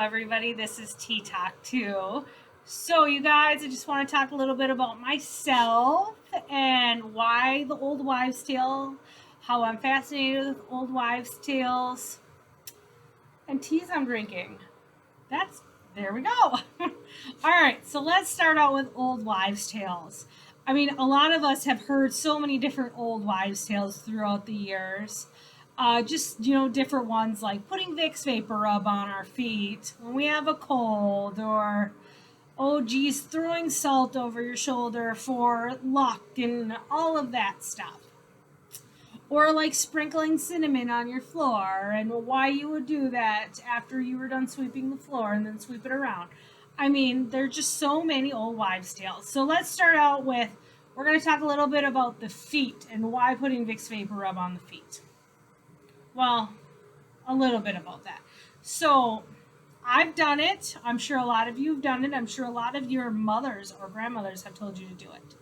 everybody. This is talk2. So, you guys, I just want to talk a little bit about myself and why the old wives' tale, how I'm fascinated with old wives' tales, and teas I'm drinking. There we go. All right, so let's start out with old wives' tales. I mean, a lot of us have heard so many different old wives' tales throughout the years. Different ones like putting Vicks Vapor Rub on our feet when we have a cold, or, oh geez, throwing salt over your shoulder for luck and all of that stuff. Or like sprinkling cinnamon on your floor, and why you would do that after you were done sweeping the floor and then sweep it around. I mean, there's just so many old wives' tales. So let's start out with, we're going to talk a little bit about the feet and why putting Vicks Vapor Rub on the feet. Well, a little bit about that. So I've done it. I'm sure a lot of you have done it. I'm sure a lot of your mothers or grandmothers have told you to do it.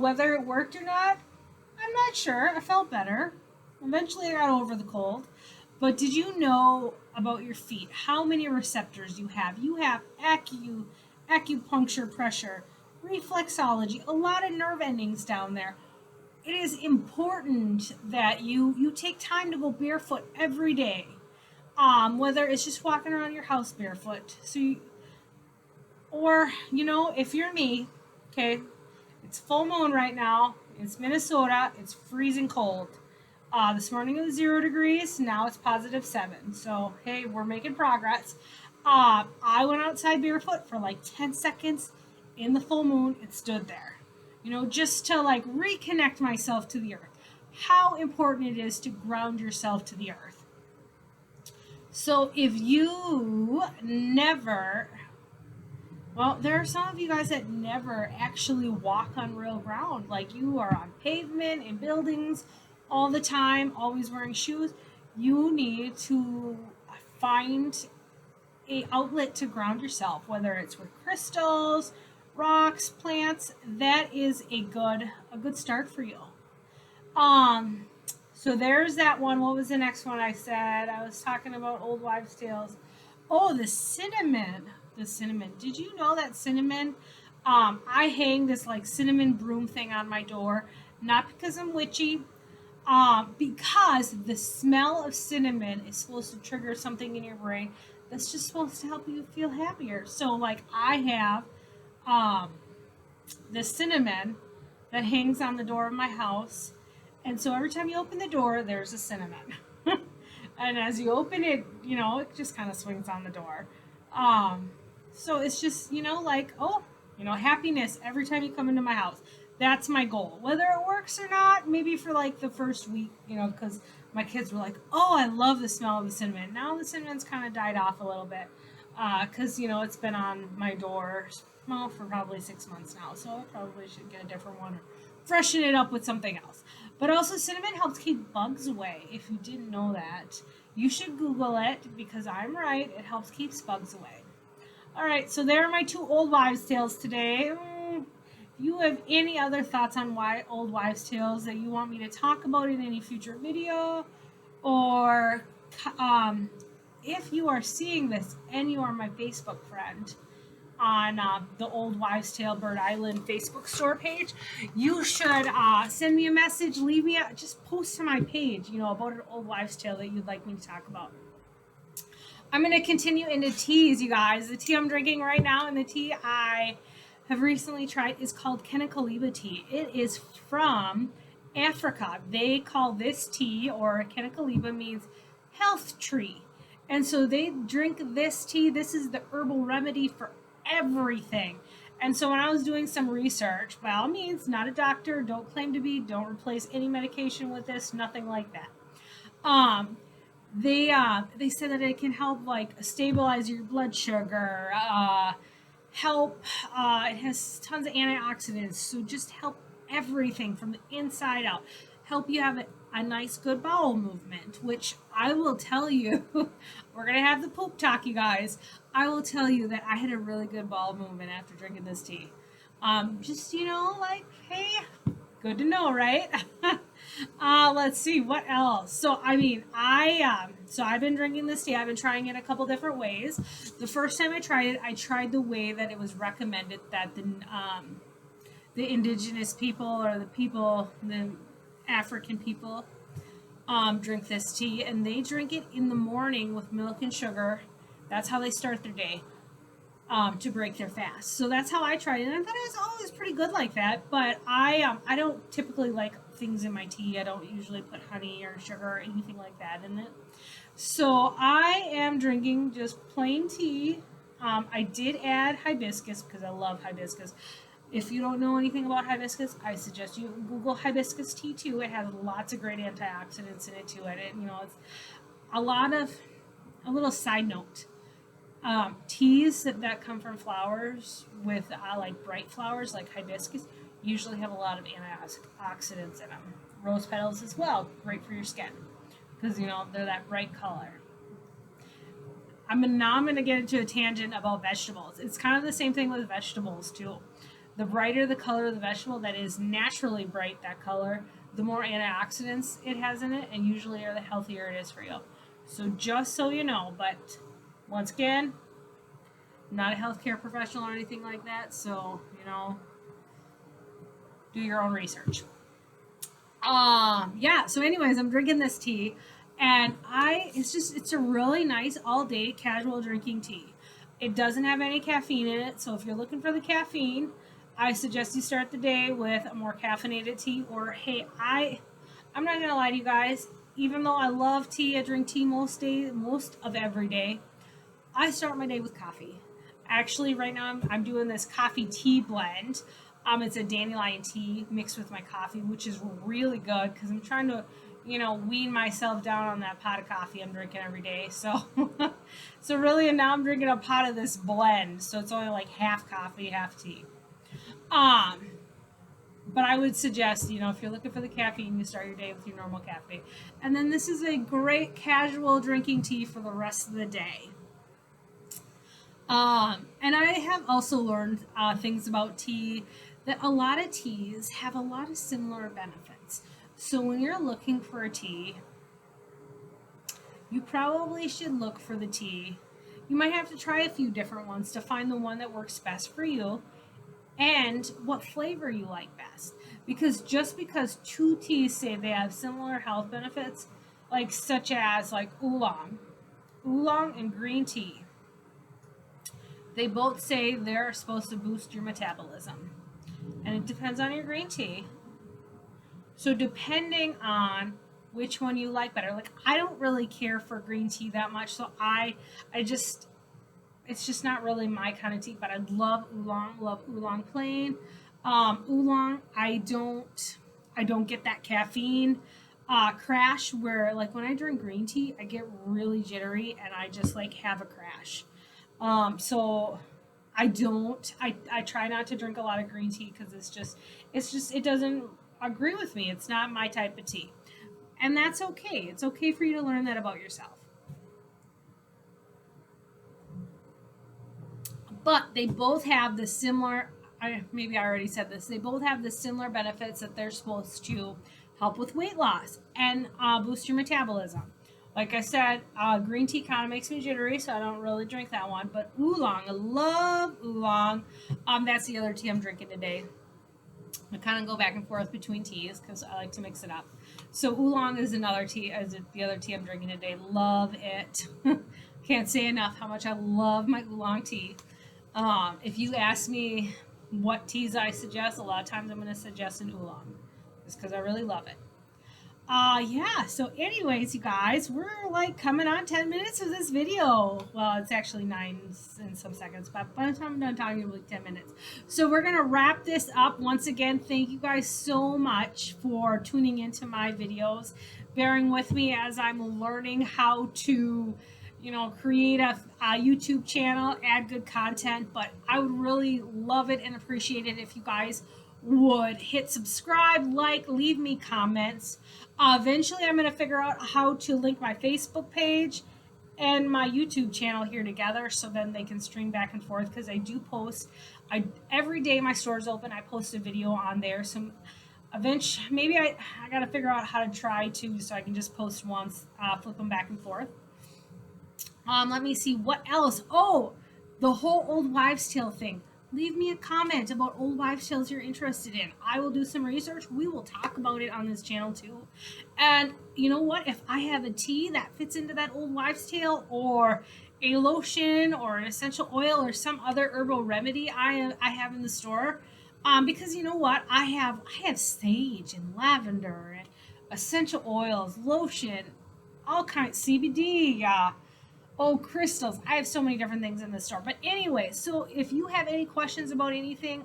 Whether it worked or not, I'm not sure. I felt better. Eventually, I got over the cold. But did you know about your feet? How many receptors you have? You have acupuncture pressure, reflexology, a lot of nerve endings down there. It is important that you take time to go barefoot every day. Whether it's just walking around your house barefoot. If you're me, okay, it's full moon right now. It's Minnesota. It's freezing cold. This morning it was 0 degrees. Now it's +7. So, hey, we're making progress. I went outside barefoot for like 10 seconds in the full moon and stood there. Just to like reconnect myself to the earth. How important it is to ground yourself to the earth. So if you never, well, there are some of you guys that never actually walk on real ground. Like you are on pavement in buildings all the time, always wearing shoes. You need to find a outlet to ground yourself, whether it's with crystals, rocks, plants. That is a good start for you. So there's that one. What was the next one I said? I was talking about old wives' tales. Oh, the cinnamon. The cinnamon. Did you know that cinnamon? I hang this like cinnamon broom thing on my door, not because I'm witchy, because the smell of cinnamon is supposed to trigger something in your brain that's just supposed to help you feel happier. So like I have the cinnamon that hangs on the door of my house. And so every time you open the door, there's a cinnamon. And as you open it, it just kind of swings on the door. So it's just, happiness every time you come into my house. That's my goal. Whether it works or not, maybe for like the first week, because my kids were like, oh, I love the smell of the cinnamon. Now the cinnamon's kind of died off a little bit because, it's been on my door, for probably 6 months now. So I probably should get a different one or freshen it up with something else. But also cinnamon helps keep bugs away. If you didn't know that, you should Google it because I'm right. It helps keep bugs away. All right, so there are my 2 old wives' tales today. If you have any other thoughts on why old wives' tales that you want me to talk about in any future video, or if you are seeing this and you are my Facebook friend on the Old Wives' Tale Bird Island Facebook store page, you should send me a message, just post to my page, about an old wives' tale that you'd like me to talk about. I'm going to continue into teas, you guys. The tea I'm drinking right now and the tea I have recently tried is called Kenekaliba tea. It is from Africa. They call this tea, or Kenekaliba means health tree. And so they drink this tea. This is the herbal remedy for everything. And so when I was doing some research, by all means, not a doctor, don't claim to be, don't replace any medication with this, nothing like that. They said that it can help like stabilize your blood sugar, help, it has tons of antioxidants, so just help everything from the inside out, help you have a nice good bowel movement, which I will tell you, we're going to have the poop talk, you guys. I will tell you that I had a really good bowel movement after drinking this tea. Hey, good to know, right? Let's see what else. So I mean, so I've been drinking this tea. I've been trying it a couple different ways. The first time I tried it, I tried the way that it was recommended that the indigenous people or the African people drink this tea, and they drink it in the morning with milk and sugar. That's how they start their day. To break their fast. So that's how I tried it. And I thought it was always pretty good like that. But I don't typically like things in my tea. I don't usually put honey or sugar or anything like that in it. So I am drinking just plain tea. I did add hibiscus because I love hibiscus. If you don't know anything about hibiscus, I suggest you Google hibiscus tea too. It has lots of great antioxidants in it too. And it, it's a lot of a little side note. Teas that come from flowers with like bright flowers like hibiscus usually have a lot of antioxidants in them. Rose petals as well, great for your skin because they're that bright color. Now I'm gonna get into a tangent about vegetables. It's kind of the same thing with vegetables too. The brighter the color of the vegetable that is naturally bright, that color, the more antioxidants it has in it, and usually are the healthier it is for you. So just so you know, but once again, not a healthcare professional or anything like that, so do your own research. Yeah. So, anyways, I'm drinking this tea, and it's a really nice all day casual drinking tea. It doesn't have any caffeine in it, so if you're looking for the caffeine, I suggest you start the day with a more caffeinated tea. Or hey, I'm not gonna lie to you guys. Even though I love tea, I drink tea most of every day. I start my day with coffee. Actually, right now I'm doing this coffee tea blend. It's a dandelion tea mixed with my coffee, which is really good because I'm trying to, wean myself down on that pot of coffee I'm drinking every day. So, so really, and now I'm drinking a pot of this blend, so it's only like half coffee, half tea. Um, but I would suggest, if you're looking for the caffeine, you start your day with your normal caffeine, and then this is a great casual drinking tea for the rest of the day. And I have also learned things about tea that a lot of teas have a lot of similar benefits. So when you're looking for a tea, you probably should look for the tea. You might have to try a few different ones to find the one that works best for you and what flavor you like best. Because just because two teas say they have similar health benefits, like such as like oolong and green tea, they both say they're supposed to boost your metabolism. And it depends on your green tea. So depending on which one you like better. Like I don't really care for green tea that much, so I just it's just not really my kind of tea, but I love oolong plain. Oolong, I don't get that caffeine crash where like when I drink green tea, I get really jittery and I just like have a crash. So I don't. I try not to drink a lot of green tea because it doesn't agree with me. It's not my type of tea, and that's okay. It's okay for you to learn that about yourself. But they both have the similar. Maybe I already said this. They both have the similar benefits that they're supposed to help with weight loss and boost your metabolism. Like I said, green tea kind of makes me jittery, so I don't really drink that one. But oolong, I love oolong. That's the other tea I'm drinking today. I kind of go back and forth between teas because I like to mix it up. So oolong is another tea, as the other tea I'm drinking today. Love it. Can't say enough how much I love my oolong tea. If you ask me what teas I suggest, a lot of times I'm going to suggest an oolong, just because I really love it. Yeah, so anyways, you guys, we're like coming on 10 minutes of this video. Well, it's actually 9 and some seconds, but by the time I'm done talking, it'll be 10 minutes. So we're going to wrap this up. Once again, thank you guys so much for tuning into my videos, bearing with me as I'm learning how to, create a YouTube channel, add good content, but I would really love it and appreciate it if you guys would hit subscribe, like, leave me comments. Eventually, I'm going to figure out how to link my Facebook page and my YouTube channel here together so then they can stream back and forth because I do post. Every day my store's open, I post a video on there. So eventually, maybe I got to figure out how to try to, so I can just post once, flip them back and forth. Let me see what else. Oh, the whole old wives' tale thing. Leave me a comment about old wives' tales you're interested in. I will do some research. We will talk about it on this channel too. And you know what? If I have a tea that fits into that old wives' tale, or a lotion, or an essential oil, or some other herbal remedy I have in the store, because you know what? I have sage and lavender and essential oils, lotion, all kinds, CBD. Oh, crystals. I have so many different things in the store. But anyway, so if you have any questions about anything,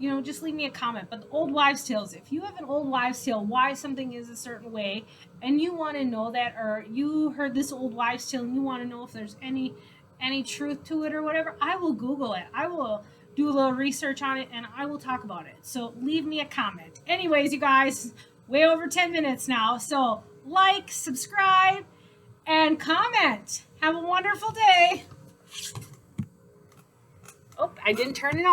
just leave me a comment. But the old wives' tales, if you have an old wives' tale, why something is a certain way, and you want to know that, or you heard this old wives' tale and you want to know if there's any truth to it or whatever, I will Google it. I will do a little research on it and I will talk about it. So leave me a comment. Anyways, you guys, way over 10 minutes now. So like, subscribe, and comment. Have a wonderful day. Oh, I didn't turn it off.